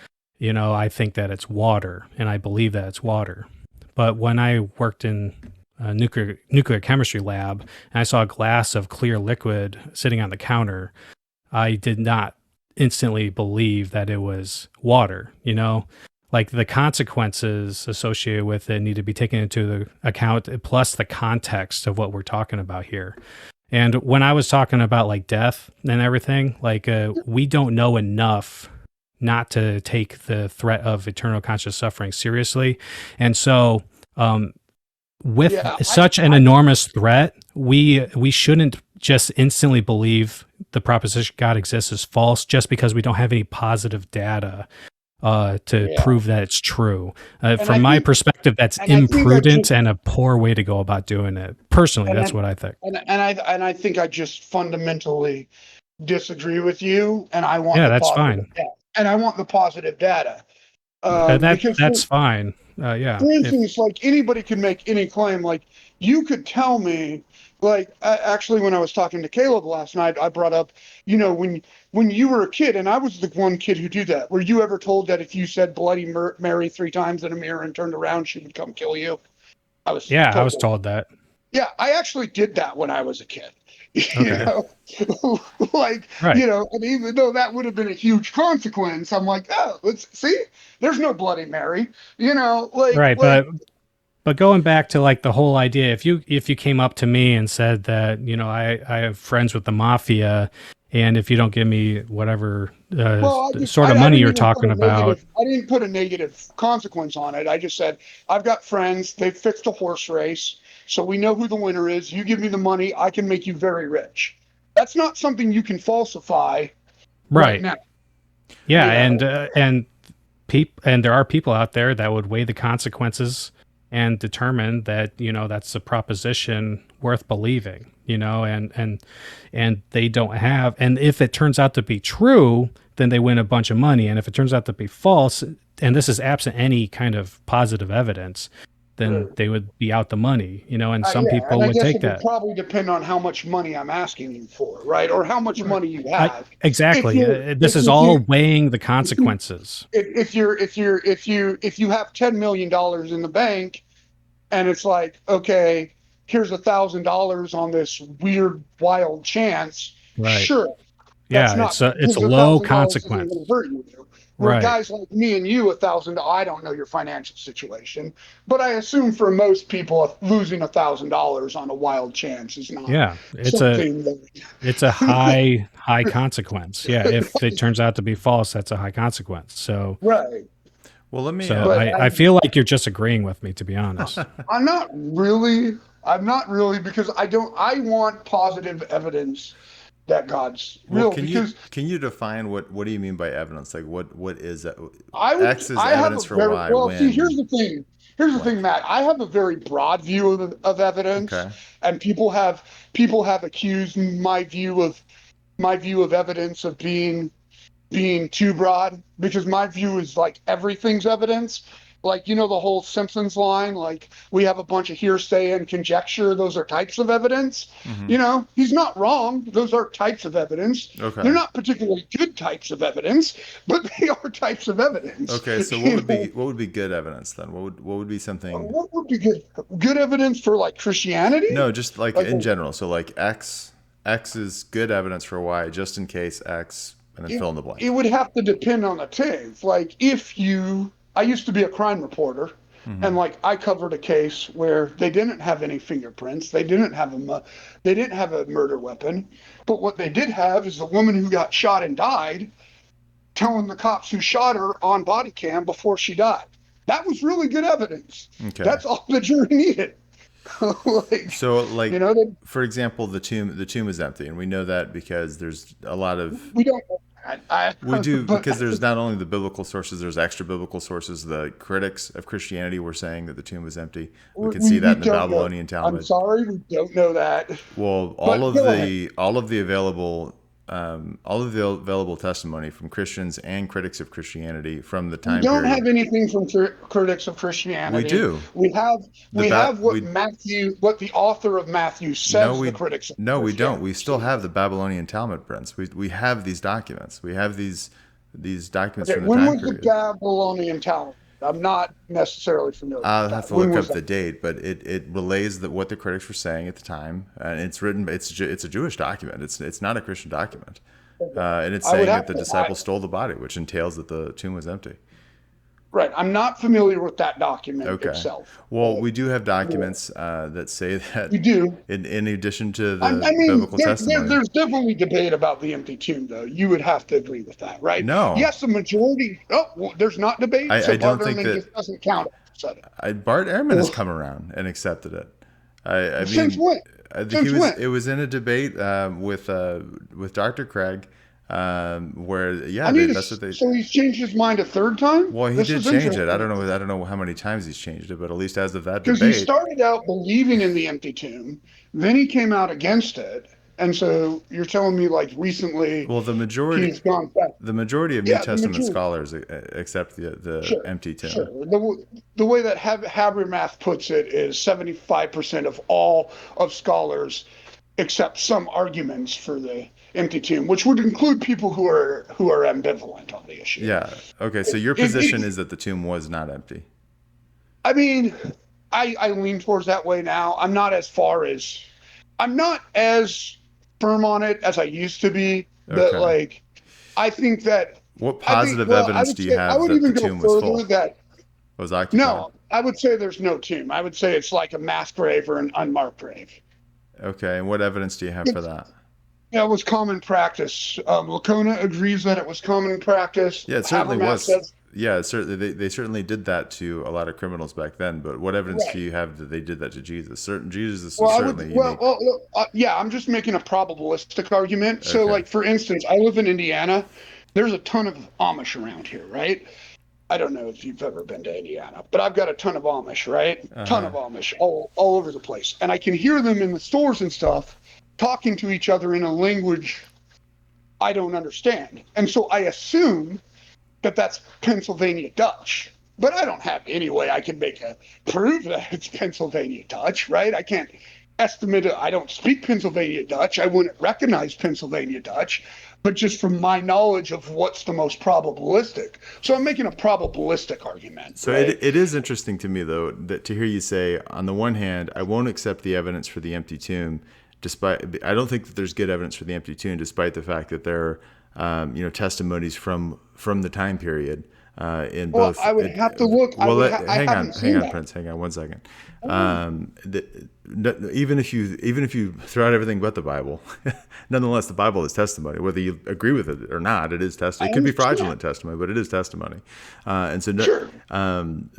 I think that it's water and I believe that it's water. But when I worked in a nuclear chemistry lab and I saw a glass of clear liquid sitting on the counter, I did not instantly believe that it was water. Like the consequences associated with it need to be taken into account, plus the context of what we're talking about here. And when I was talking about like death and everything, like we don't know enough not to take the threat of eternal conscious suffering seriously. And so with such an enormous threat, we shouldn't just instantly believe the proposition God exists is false just because we don't have any positive data to prove that it's true. From my perspective, that's imprudent and a poor way to go about doing it. Personally, that's what I think. And I think I just fundamentally disagree with you. And I want that's fine. And I want the positive data. That's fine. For instance, like anybody can make any claim. Like you could tell me, like actually when I was talking to Caleb last night, I brought up, when you were a kid, and I was the one kid who did that. Were you ever told that if you said Bloody Mary 3 times in a mirror and turned around, she would come kill you? I was told that. Yeah, I actually did that when I was a kid. And even though that would have been a huge consequence, I'm like, let's see, there's no Bloody Mary, But going back to like the whole idea, if you came up to me and said that, I have friends with the mafia And if you don't give me whatever Well, sort of money you're talking about. I didn't put a negative consequence on it. I just said, I've got friends. They fixed a horse race. So we know who the winner is. You give me the money. I can make you very rich. That's not something you can falsify right now. Yeah. You know? And there are people out there that would weigh the consequences and determine that, you know, that's a proposition worth believing, you know, and they don't have, and if it turns out to be true, then they win a bunch of money. And if it turns out to be false, and this is absent any kind of positive evidence, then they would be out the money, you know, and some people would take that. It would probably depend on how much money I'm asking you for, right? Or how much money you have. Exactly. This is all weighing the consequences. If you have $10 million in the bank and it's like, okay, here's $1,000 on this weird, wild chance. Right. Sure. Yeah. It's a low consequence. Hurt you. Where guys like me and you, $1,000, I don't know your financial situation, but I assume for most people, losing $1,000 on a wild chance is not. Yeah, it's a high consequence. Yeah, if it turns out to be false, that's a high consequence. So right. Well, let me. So I feel like you're just agreeing with me, to be honest. I'm not really, because I want positive evidence that God's real. Can you define what do you mean by evidence? Like what is that? X is evidence for Y. Well, see, here's the thing. Here's the thing, Matt. I have a very broad view of evidence, and people have accused my view of evidence of being too broad, because my view is like everything's evidence. Like, you know, the whole Simpsons line, like, we have a bunch of hearsay and conjecture. Those are types of evidence. Mm-hmm. You know, he's not wrong. Those are types of evidence. Okay. They're not particularly good types of evidence, but they are types of evidence. Okay, so what would be good evidence then? What would be something? What would be good evidence for, like, Christianity? No, just like in general. So like X is good evidence for Y, just in case X, and then fill in the blank. It would have to depend on the case. Like, I used to be a crime reporter, and like I covered a case where they didn't have any fingerprints, they didn't have a murder weapon, but what they did have is the woman who got shot and died telling the cops who shot her on body cam before she died. That was really good evidence. Okay. That's all the jury needed. You know, for example, the tomb is empty, and we know that because there's a lot of we don't. We do, because there's not only the biblical sources, there's extra biblical sources. The critics of Christianity were saying that the tomb was empty. We can see that in the Babylonian Talmud. I'm sorry, we don't know that. Well, all of the available testimony from Christians and critics of Christianity from the time period. We don't have anything from critics of Christianity. We do. We have what the author of Matthew says. The critics of No, we don't. We still have the Babylonian Talmud prints. We have these documents. We have these documents from the time period. When was the Babylonian Talmud? I'm not necessarily familiar with that. I'll have to look up the date, but it relays what the critics were saying at the time, and it's written. It's a Jewish document. It's not a Christian document, and it's saying that the disciples stole the body, which entails that the tomb was empty. Right. I'm not familiar with that document itself. Well, we do have documents that say that. We do. In addition to the biblical testimony. There's definitely debate about the empty tomb, though. You would have to agree with that, right? No. Yes, the majority. Oh, well, there's not debate. I don't think that just doesn't count. Bart Ehrman has come around and accepted it. I mean, since when? It was in a debate with Dr. Craig. That's what they. So he's changed his mind a third time. Well, he did change it. I don't know how many times he's changed it, but at least as of that debate. Because he started out believing in the empty tomb, then he came out against it, and so you're telling me like recently. Well, the majority. He's gone back. The majority of New Testament scholars accept the empty tomb. Sure. The way that Habermas puts it is 75% of all of scholars accept some arguments for the empty tomb, which would include people who are ambivalent on the issue. Yeah. Okay. So your position is that the tomb was not empty. I mean, I lean towards that way now. I'm not as firm on it as I used to be. But like, I think that. What positive evidence do you have that the tomb was full? Was occupied? No, I would say there's no tomb. I would say it's like a mass grave or an unmarked grave. Okay. And what evidence do you have for that? Yeah, it was common practice. Lacona agrees that it was common practice. Yeah, it certainly Habermas was. says Yeah, certainly they certainly did that to a lot of criminals back then. But what evidence do right. you have that they did that to Jesus? Jesus Well, is I would. certainly Well, unique. yeah. I'm just making a probabilistic argument. So, Okay. like for instance, I live in Indiana. There's a ton of Amish around here, right? I don't know if you've ever been to Indiana, but I've got a ton of Amish, right? Uh Ton huh. of Amish all over the place, and I can hear them in the stores and stuff talking to each other in a language I don't understand, and so I assume that that's Pennsylvania Dutch. But I don't have any way I can make a prove that it's Pennsylvania Dutch, right? I can't estimate it. I don't speak Pennsylvania Dutch. I wouldn't recognize Pennsylvania Dutch, but just from my knowledge of what's the most probabilistic. So I'm making a probabilistic argument, So right? it is interesting to me though that to hear you say on the one hand I won't accept the evidence for the empty tomb, despite I don't think that there's good evidence for the empty tomb, despite the fact that there are testimonies from the time period in Well, both. I would have to look. I Hang haven't hang seen on, that. Prince, hang on one second. Oh, Even if you throw out everything but the Bible, nonetheless the Bible is testimony. Whether you agree with it or not, it is I testimony. It could be understand. fraudulent testimony, but it is testimony. And so, Sure.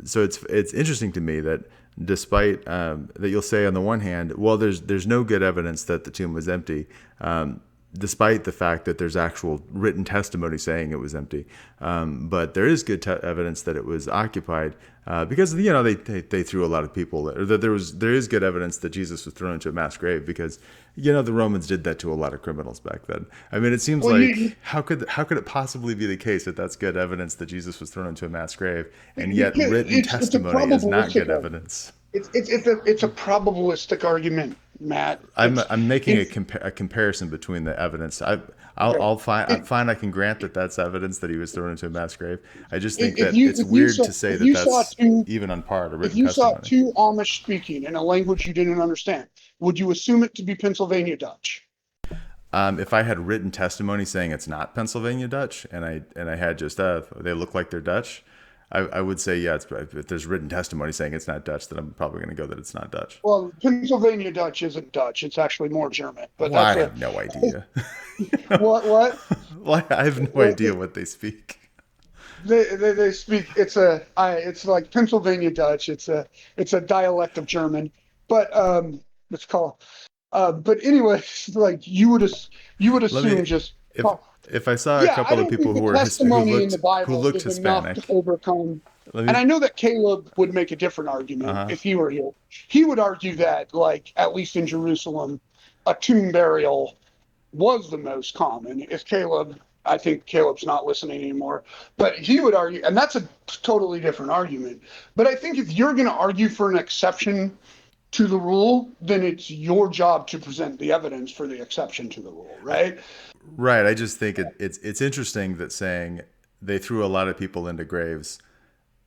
so it's interesting to me that despite that you'll say on the one hand, well, there's no good evidence that the tomb was empty. Despite the fact that there's actual written testimony saying it was empty, but there is good evidence that it was occupied because they threw a lot of people, or that there is good evidence that Jesus was thrown into a mass grave because the Romans did that to a lot of criminals back then. I mean, it seems Well, like how could it possibly be the case that that's good evidence that Jesus was thrown into a mass grave, and yet because written it's a testimony is not probabilistic good argument. evidence? It's a probabilistic argument, Matt. I'm making It's a comparison between the evidence. okay. I'm fine. I can grant that that's evidence that he was thrown into a mass grave. I just think If that you it's weird to say if that you saw that's two even on par to if written you saw testimony. two Amish speaking in a language you didn't understand, would you assume it to be Pennsylvania Dutch? If I had written testimony saying it's not Pennsylvania Dutch, and I had just they look like they're Dutch, I would say yeah. If there's written testimony saying it's not Dutch, then I'm probably going to go that it's not Dutch. Well, Pennsylvania Dutch isn't Dutch. It's actually more German. But Well, I that's a have no idea. what Well, I have no what idea what they speak. they speak. It's like Pennsylvania Dutch. It's a dialect of German. But it's called. But anyways, like you would Let assume me just if oh, if I saw a yeah. I couple of don't think people the who were testimony in the who Bible looked is enough to Hispanic. overcome. Let And me. I know that Caleb would make a different Uh argument huh. if he were here. He would argue that, like at least in Jerusalem, a tomb burial was the most common. If Caleb, I think Caleb's not listening anymore, but he would argue, and that's a totally different argument. But I think if you're going to argue for an exception to the rule, then it's your job to present the evidence for the exception to the rule, right? Right. I just think it's interesting that saying they threw a lot of people into graves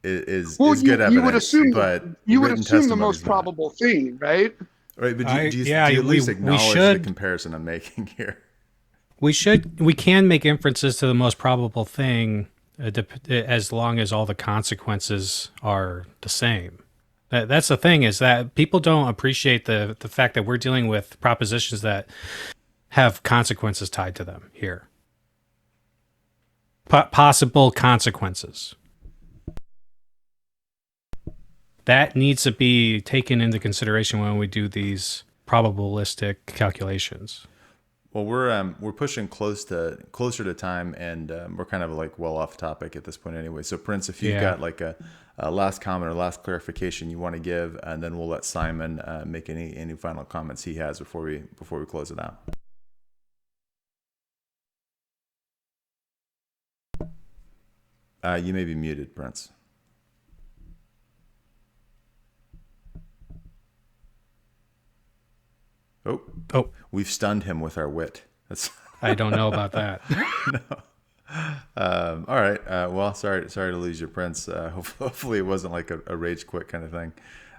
Well, is good you would evidence, assume but you would written assume the testimony most is not. probable thing, right? Right. But do Yeah, you at least we acknowledge the should comparison I'm making here? we can make inferences to the most probable thing as long as all the consequences are the same. That's the thing, is that people don't appreciate the fact that we're dealing with propositions that have consequences tied to them here. Possible consequences. That needs to be taken into consideration when we do these probabilistic calculations. Well, we're pushing closer to time, and we're kind of like well off topic at this point anyway. So, Prince, if you've Yeah. got like a last comment or last clarification you want to give, and then we'll let Simon make any final comments he has before we close it out. You may be muted, Prince. Oh, Oh, we've stunned him with our wit. That's I don't know about that. all right. Well, sorry to lose your Prince. Hopefully, it wasn't like a rage quit kind of thing.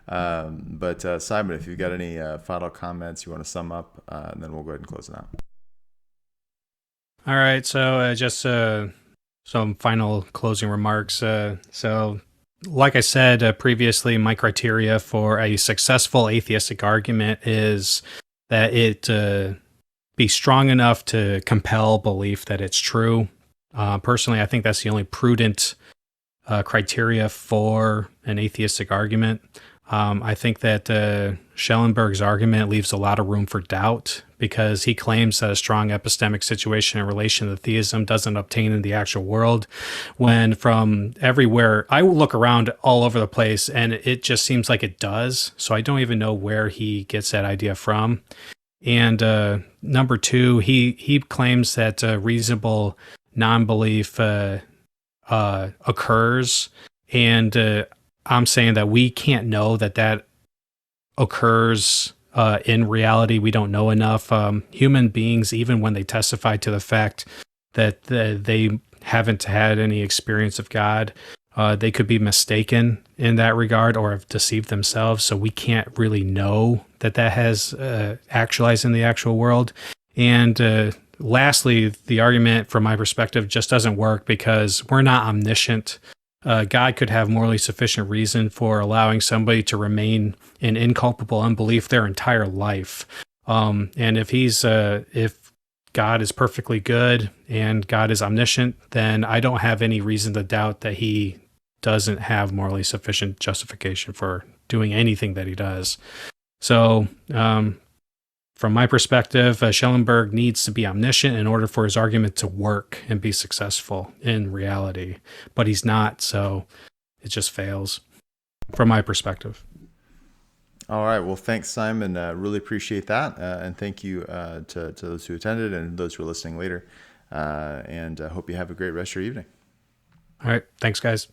But Simon, if you've got any final comments you want to sum up, and then we'll go ahead and close it out. All right, so just some final closing remarks. So, like I said previously, my criteria for a successful atheistic argument is that it be strong enough to compel belief that it's true. Personally, I think that's the only prudent criteria for an atheistic argument. I think that Schellenberg's argument leaves a lot of room for doubt because he claims that a strong epistemic situation in relation to theism doesn't obtain in the actual world, when from everywhere, I look around all over the place and it just seems like it does. So I don't even know where he gets that idea from. And number two, he claims that reasonable non-belief occurs, and I'm saying that we can't know that occurs in reality. We don't know enough. Human beings, even when they testify to the fact that they haven't had any experience of God, they could be mistaken in that regard or have deceived themselves. So we can't really know that has actualized in the actual world. And lastly, the argument from my perspective just doesn't work because we're not omniscient. God could have morally sufficient reason for allowing somebody to remain in inculpable unbelief their entire life. And if God is perfectly good and God is omniscient, then I don't have any reason to doubt that he doesn't have morally sufficient justification for doing anything that he does. So, from my perspective, Schellenberg needs to be omniscient in order for his argument to work and be successful in reality. But he's not, so it just fails from my perspective. All right. Well, thanks, Simon. Really appreciate that. And thank you to those who attended and those who are listening later. And hope you have a great rest of your evening. All right. Thanks, guys.